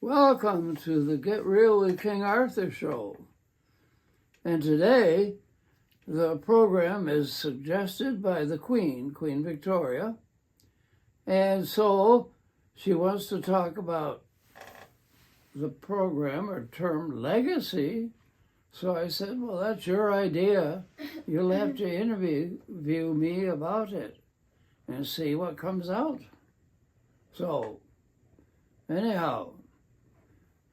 Welcome to the Get Real with King Arthur show. And today, the program is suggested by the Queen Victoria. And so she wants to talk about the program or term legacy. So I said, well, that's your idea. You'll have to interview me about it and see what comes out. So, anyhow.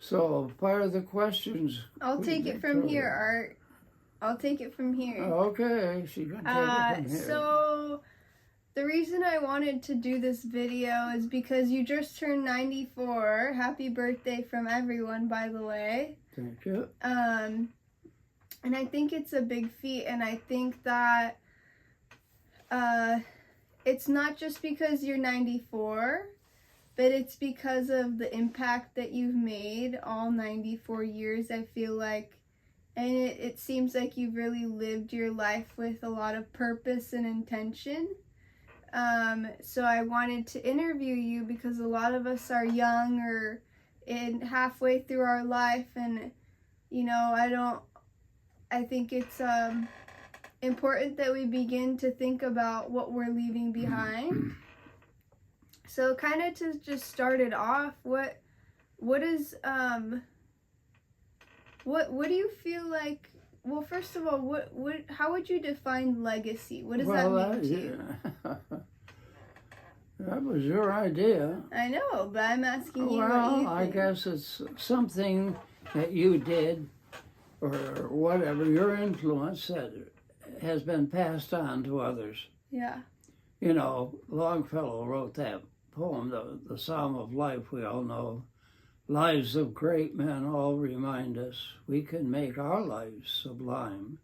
So part of the questions. I'll take it from here, Art. I'll take it from here. Okay, she can take it from here. So the reason I wanted to do this video is because you just turned 94. Happy birthday from everyone, by the way. Thank you. And I think it's a big feat, and I think that it's not just because you're 94. But it's because of the impact that you've made all 94 years, I feel like. And it seems like you've really lived your life with a lot of purpose and intention. So I wanted to interview you because a lot of us are young or halfway through our life. And, I think it's important that we begin to think about what we're leaving behind. So kind of to just start it off, what is what do you feel like? Well, first of all, how would you define legacy? What does that mean to you? That was your idea. I know, but I'm asking you what you think. Well, I guess it's something that you did or whatever, your influence that has been passed on to others. Yeah. Longfellow wrote that poem, the Psalm of Life, we all know. Lives of great men all remind us we can make our lives sublime,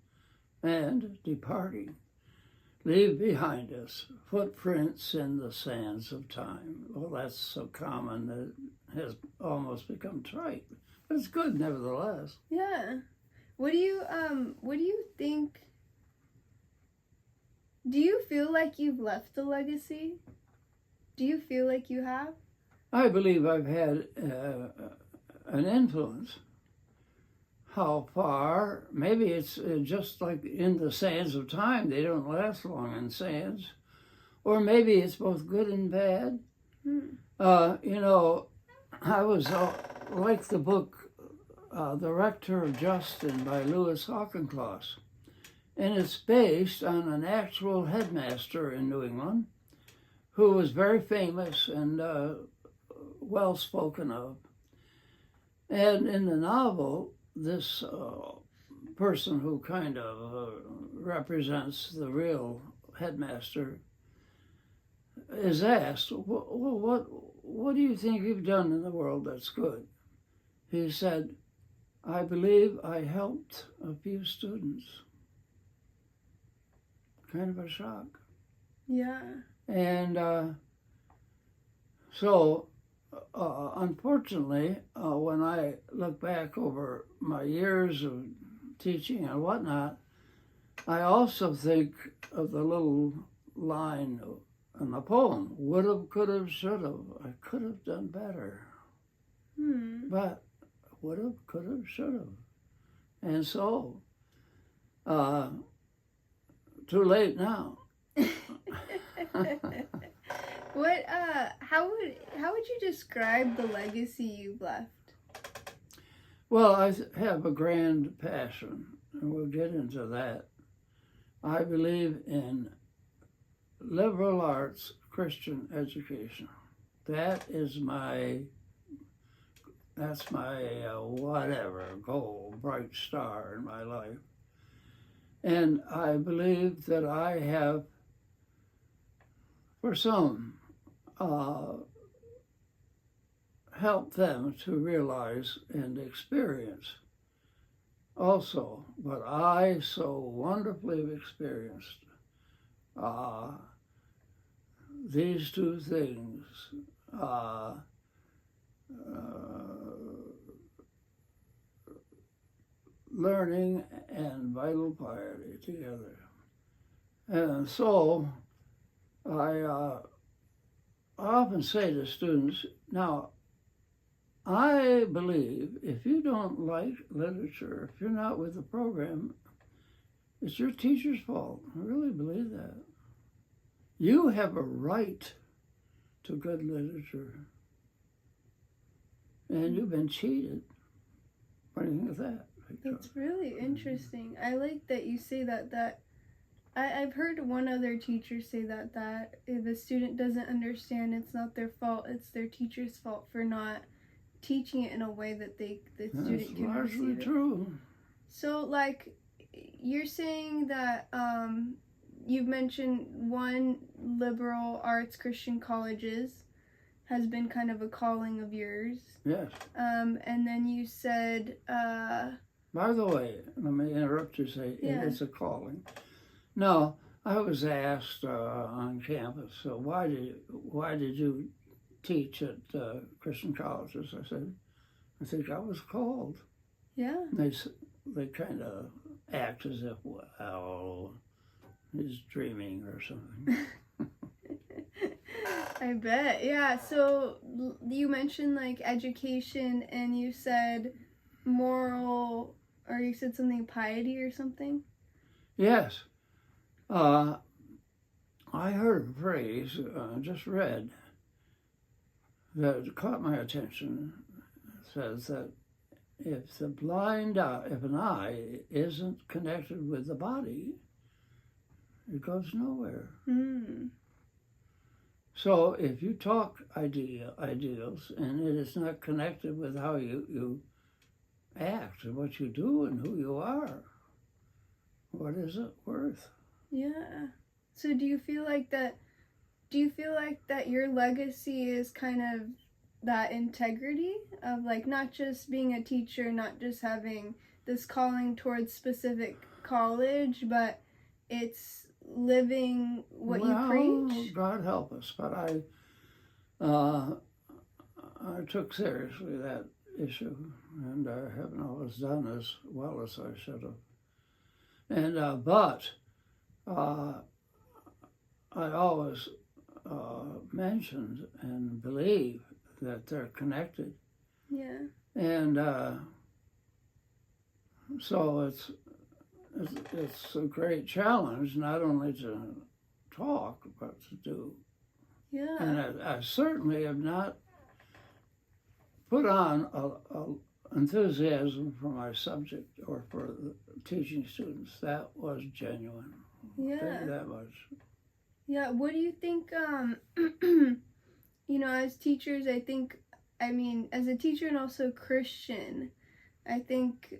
and departing, leave behind us footprints in the sands of time. Well, that's so common that it has almost become trite, but it's good nevertheless. Yeah. What do you think? Do you feel like you've left a legacy? Do you feel like you have? I believe I've had an influence. How far? Maybe it's just like in the sands of time. They don't last long in sands. Or maybe it's both good and bad. I was like the book The Rector of Justin by Louis Auchincloss. And it's based on an actual headmaster in New England who was very famous and well spoken of. And in the novel, this person who kind of represents the real headmaster is asked, well, what do you think you've done in the world that's good? He said, I believe I helped a few students. Kind of a shock. Yeah. And so, unfortunately, when I look back over my years of teaching and whatnot, I also think of the little line in the poem, would have, could have, should have. I could have done better. But would have, could have, should have. And so, too late now. How would you describe the legacy you've left? Well, I have a grand passion, and we'll get into that. I believe in liberal arts Christian education. That's my whatever goal, bright star in my life. And I believe that I have, for some, helped them to realize and experience also what I so wonderfully have experienced. These two things, learning and vital piety together. And so I often say to students, now, I believe if you don't like literature, if you're not with the program, it's your teacher's fault. I really believe that. You have a right to good literature. And you've been cheated. What do you think of that, Victoria? That's really interesting. I like that you say that I've heard one other teacher say that if a student doesn't understand, it's not their fault, it's their teacher's fault for not teaching it in a way that the student That's can largely receive it. true. So, like, you're saying that you've mentioned one liberal arts Christian colleges has been kind of a calling of yours. Yes. And then you said, By the way, let me interrupt you. Say Yeah. it's a calling. No, I was asked on campus, so why did you teach at Christian colleges? I said, I think I was called. yeah. They kind of act as if, well, he's dreaming or something. I bet. Yeah. So you mentioned like education and you said moral, or you said something piety or something? Yes. I heard a phrase, just read, that caught my attention. It says that if an eye isn't connected with the body, it goes nowhere. So if you talk ideals and it is not connected with how you act and what you do and who you are, what is it worth? Yeah. So do you feel like that your legacy is kind of that integrity of like not just being a teacher, not just having this calling towards specific college, but it's living what you preach? God help us, but I took seriously that issue, and I haven't always done as well as I should have. And but I always mentioned and believe that they're connected. Yeah. And so it's a great challenge not only to talk but to do. Yeah. And I certainly have not put on a enthusiasm for my subject or for the teaching students. That was genuine. Yeah. That much. Yeah. What do you think? As teachers, as a teacher and also Christian, I think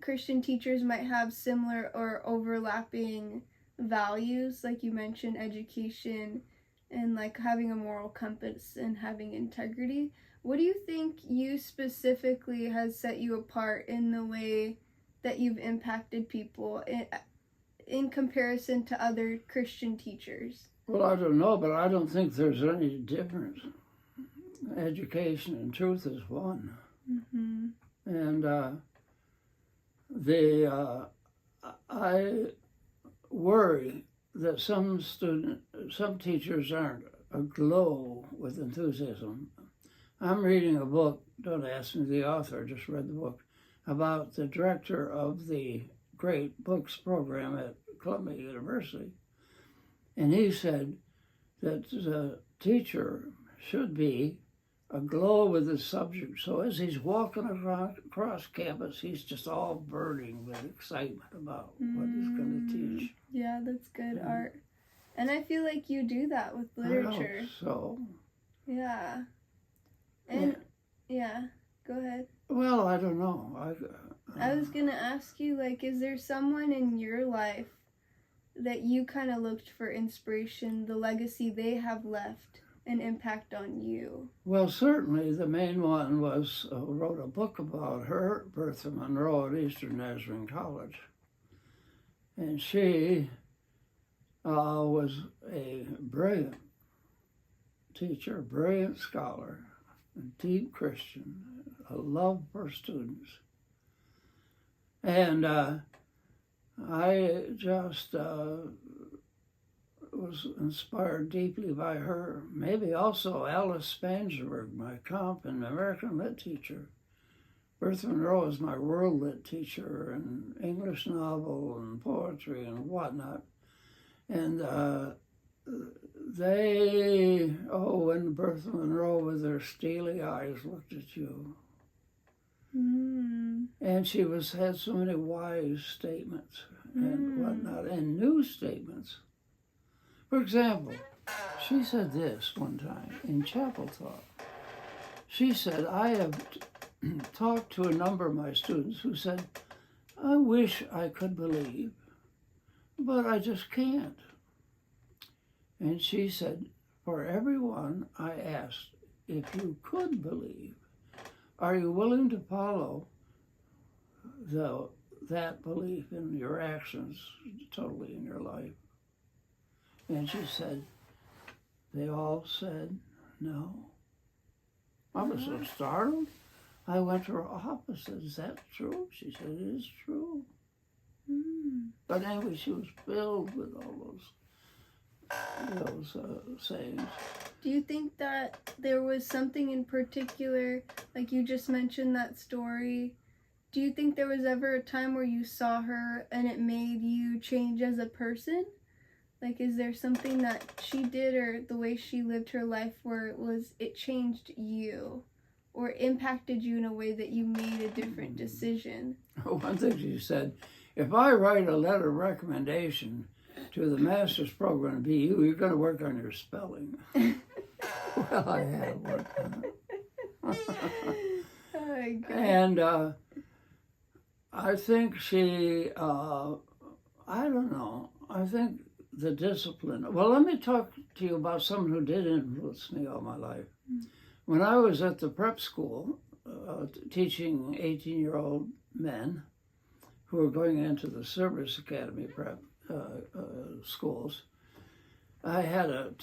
Christian teachers might have similar or overlapping values, like you mentioned, education and like having a moral compass and having integrity. What do you think you specifically has set you apart in the way that you've impacted people in comparison to other Christian teachers? Well, I don't know, but I don't think there's any difference. Education and truth is one. Mm-hmm. And I worry that some teachers aren't aglow with enthusiasm. I'm reading a book, don't ask me the author, I just read the book, about the director of the Great Books program at Columbia University. And he said that the teacher should be aglow with the subject. So as he's walking across campus, he's just all burning with excitement about what he's going to teach. Yeah, that's good, Art. And I feel like you do that with literature. I hope so. Yeah. And yeah, go ahead. Well, I don't know. I was gonna ask you, like, is there someone in your life that you kind of looked for inspiration, the legacy they have left, an impact on you? Well, certainly the main one was wrote a book about her, Bertha Monroe, at Eastern Nazarene College. And she was a brilliant teacher, brilliant scholar, a deep Christian, a love for students. And I just was inspired deeply by her. Maybe also Alice Spangenberg, my comp and American Lit teacher. Bertha Monroe is my world lit teacher and English novel and poetry and whatnot. And when Bertha Monroe with her steely eyes looked at you. And she had so many wise statements and whatnot, and new statements. For example, she said this one time in Chapel Talk. She said, I have talked to a number of my students who said, I wish I could believe, but I just can't. And she said, for everyone I asked, if you could believe, are you willing to follow that belief in your actions totally in your life? And she said, they all said no. I was so startled. I went to her office and said, is that true? She said, it is true. But anyway, she was filled with all those sayings. Do you think that there was something in particular, like you just mentioned that story, do you think there was ever a time where you saw her and it made you change as a person? Like, is there something that she did or the way she lived her life where it changed you or impacted you in a way that you made a different decision? One thing she said, if I write a letter of recommendation to the master's program at BU, you're going to work on your spelling. Well, I have worked on it. Oh my God. And I think she, I don't know, I think the discipline. Well, let me talk to you about someone who did influence me all my life. When I was at the prep school, teaching 18-year-old men who were going into the service academy prep schools, I had a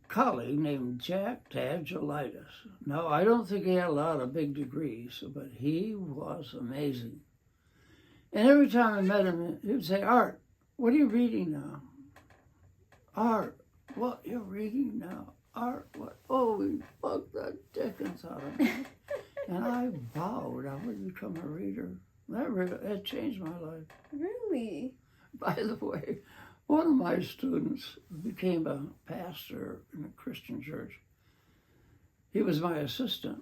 colleague named Jack Tadgelitis. Now, I don't think he had a lot of big degrees, but he was amazing. And every time I met him, he would say, Art, what are you reading now? Art, what you're reading now? Art, what? Oh, he bugged the dickens out of me. And I vowed I would become a reader. That changed my life. Really? By the way, one of my students became a pastor in a Christian church. He was my assistant.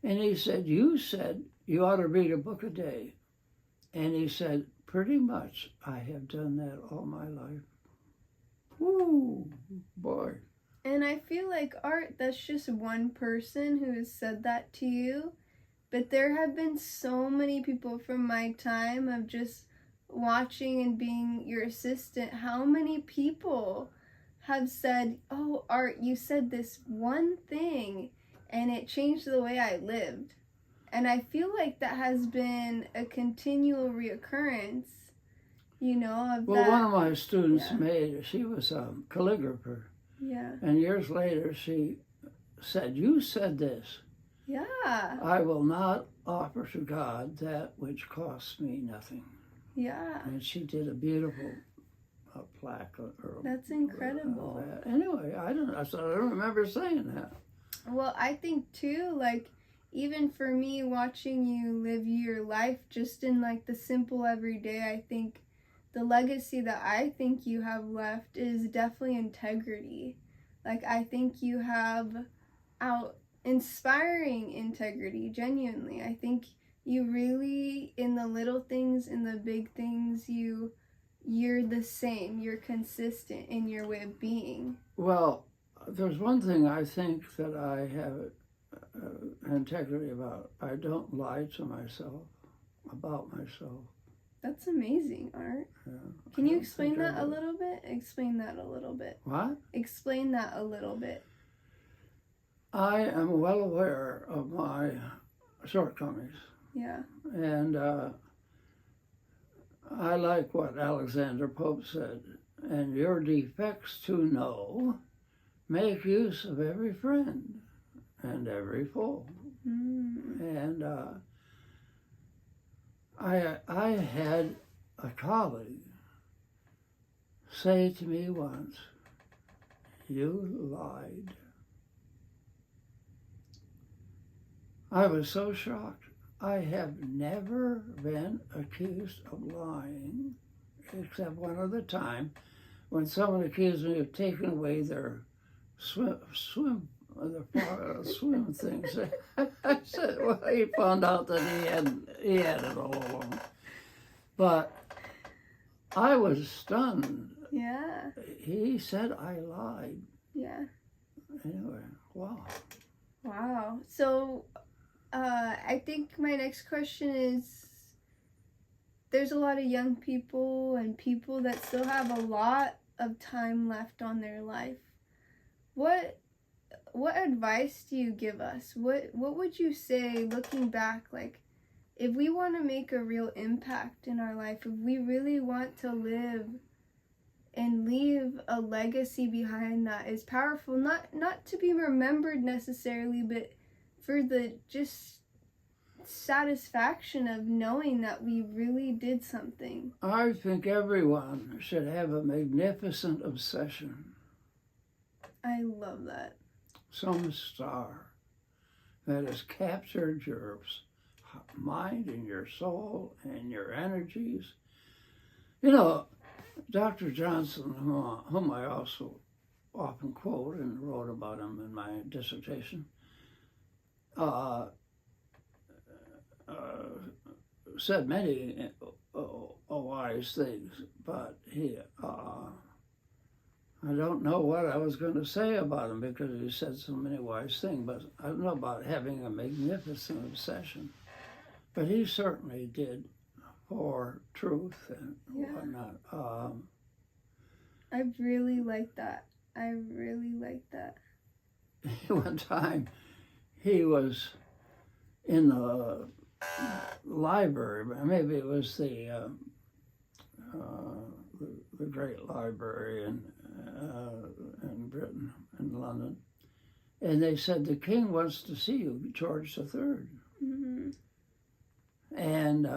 And he said, you said you ought to read a book a day. And he said, pretty much I have done that all my life. Woo, boy. And I feel like, Art, that's just one person who has said that to you. But there have been so many people from my time of just watching and being your assistant. How many people have said, oh, Art, you said this one thing and it changed the way I lived. And I feel like that has been a continual reoccurrence, you know, of well, that. one of my students she was a calligrapher. Yeah. And years later, she said, you said this. Yeah. I will not offer to God that which costs me nothing. Yeah. And she did a beautiful plaque. That's incredible. That. Anyway, I don't remember saying that. Well, I think too, like, even for me, watching you live your life just in like the simple everyday, I think the legacy that I think you have left is definitely integrity. Like, I think you have inspiring integrity, genuinely. I think you really, in the little things, in the big things, you're the same. You're consistent in your way of being. Well, there's one thing I think that I have integrity about. I don't lie to myself about myself. That's amazing, Art. Yeah, Can you explain that a little bit? Explain that a little bit. What? Explain that a little bit. I am well aware of my shortcomings. Yeah. And I like what Alexander Pope said, and your defects to know, make use of every friend and every foe. And I had a colleague say to me once, "You lied." I was so shocked. I have never been accused of lying, except one other time when someone accused me of taking away their swim things. I said, well, he found out that he had it all along. But I was stunned. Yeah. He said I lied. Yeah. Anyway, wow. Wow. So, I think my next question is, there's a lot of young people and people that still have a lot of time left on their life. What advice do you give us? What would you say looking back, like, if we want to make a real impact in our life, if we really want to live and leave a legacy behind that is powerful, not to be remembered necessarily, but for the just satisfaction of knowing that we really did something? I think everyone should have a magnificent obsession. I love that. Some star that has captured your mind and your soul and your energies. You know, Dr. Johnson, whom I also often quote and wrote about him in my dissertation, said many wise things, but I don't know what I was going to say about him because he said so many wise things, but I don't know about having a magnificent obsession. But he certainly did for truth and whatnot. I really like that. I really like that. One time he was in the library, maybe it was the great library in Britain, in London, and they said, "The king wants to see you, George III." Mm-hmm. And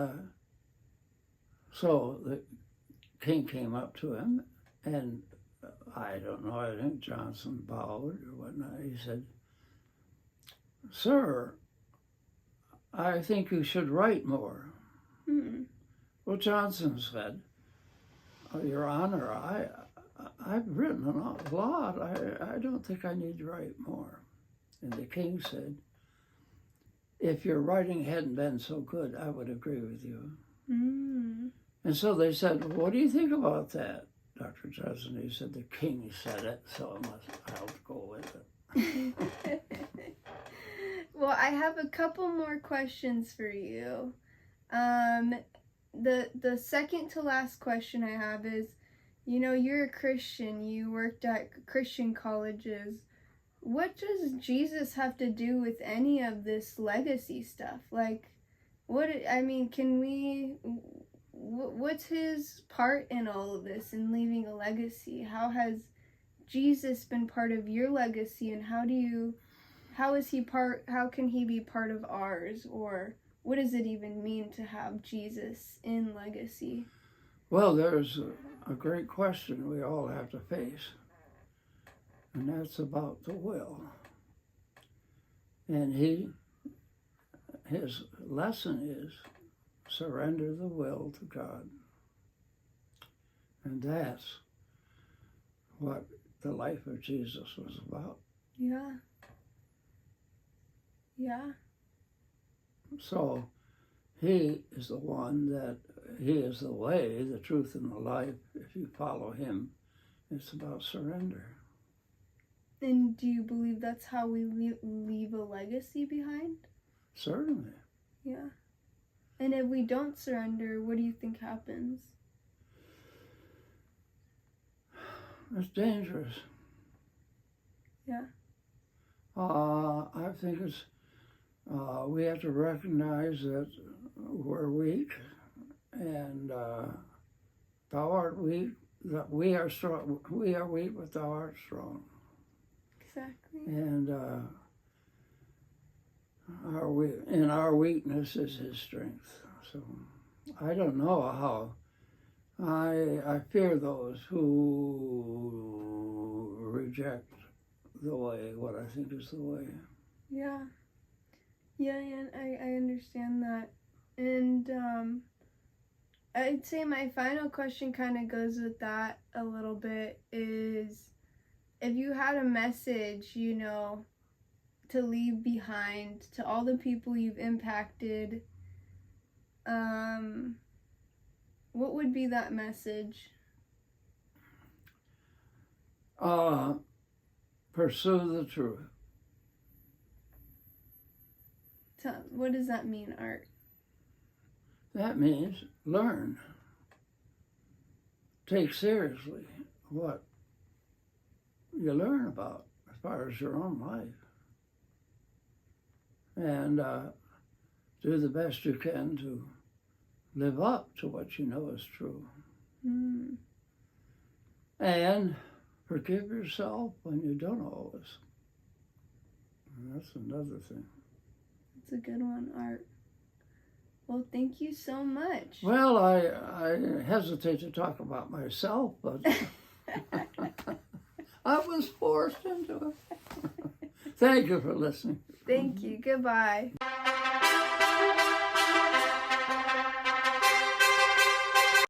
so the king came up to him, and I don't know, I think Johnson bowed or whatnot. He said, "Sir, I think you should write more." Mm-hmm. Well, Johnson said, "Oh, Your Honor, I've written a lot. I don't think I need to write more." And the king said, "If your writing hadn't been so good, I would agree with you." Mm. And so they said, "Well, what do you think about that, Dr. Johnson?" He said, "The king said it, so I'll go with it." Well, I have a couple more questions for you. The second to last question I have is, you're a Christian, you worked at Christian colleges. What does Jesus have to do with any of this legacy stuff? Like, what's his part in all of this in leaving a legacy? How has Jesus been part of your legacy, and how can he be part of ours? Or what does it even mean to have Jesus in legacy? Well, there's a great question we all have to face, and that's about the will. And his lesson is surrender the will to God. And that's what the life of Jesus was about. Yeah. Yeah. So he is the one he is the way, the truth, and the life. If you follow him, it's about surrender. And do you believe that's how we leave a legacy behind? Certainly. Yeah. And if we don't surrender, what do you think happens? It's dangerous. Yeah. I think we have to recognize that we're weak, and thou art weak, that we are strong. We are weak, but thou art strong. Exactly. And in our weakness is his strength. So I don't know how I fear those who reject the way, what I think is the way. Yeah. Yeah, I understand that. And I'd say my final question kind of goes with that a little bit is if you had a message, you know, to leave behind to all the people you've impacted, what would be that message? Pursue the truth. What does that mean, Art? That means learn. Take seriously what you learn about as far as your own life. And do the best you can to live up to what you know is true. Mm. And forgive yourself when you don't always. And that's another thing. That's a good one, Art. Well, thank you so much. Well, I hesitate to talk about myself, but I was forced into it. Thank you for listening. Thank you. Goodbye.